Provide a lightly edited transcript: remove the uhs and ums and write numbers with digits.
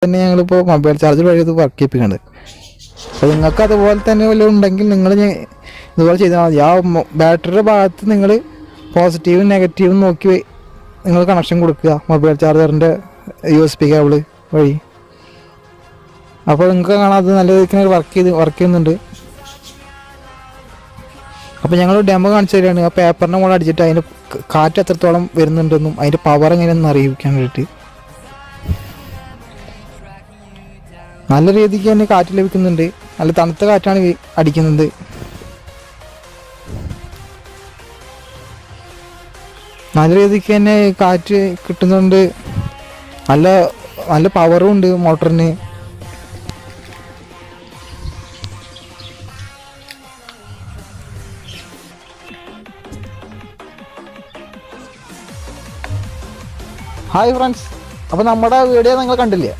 തന്നെ ഞങ്ങളിപ്പോൾ mobile charger വഴി ഇത് വർക്ക് ചെയ്യിപ്പിക്കുന്നുണ്ട്. അപ്പോൾ നിങ്ങൾക്ക് അതുപോലെ തന്നെ വല്ലതും ഉണ്ടെങ്കിൽ നിങ്ങൾ ഇതുപോലെ ചെയ്താൽ മതി. ആ ബാറ്ററിയുടെ ഭാഗത്ത് നിങ്ങൾ പോസിറ്റീവും നെഗറ്റീവും നോക്കി നിങ്ങൾ കണക്ഷൻ കൊടുക്കുക മൊബൈൽ ചാർജറിൻ്റെ USB കേബിൾ വഴി. അപ്പോൾ നിങ്ങൾക്ക് കാണാം അത് നല്ല രീതിക്ക് വർക്ക് ചെയ്യുന്നുണ്ട്. അപ്പോൾ ഞങ്ങൾ ഡെമോ കാണിച്ചു തരികയാണ്. ആ പേപ്പറിൻ്റെ മുകളിൽ അടിച്ചിട്ട് അതിന് കാറ്റ് എത്രത്തോളം വരുന്നുണ്ടെന്നും അതിൻ്റെ പവർ എങ്ങനെയെന്ന് അറിയിക്കാൻ വേണ്ടിയിട്ട്. നല്ല രീതിക്ക് തന്നെ കാറ്റ് ലഭിക്കുന്നുണ്ട്. നല്ല തണുത്ത കാറ്റാണ് അടിക്കുന്നത്. നല്ല രീതിക്ക് തന്നെ കാറ്റ് കിട്ടുന്നുണ്ട്. നല്ല നല്ല പവറും ഉണ്ട് മോട്ടറിന്. ഹായ് ഫ്രണ്ട്സ്, അപ്പോൾ നമ്മുടെ വീഡിയോ നിങ്ങൾ കണ്ടില്ലേ?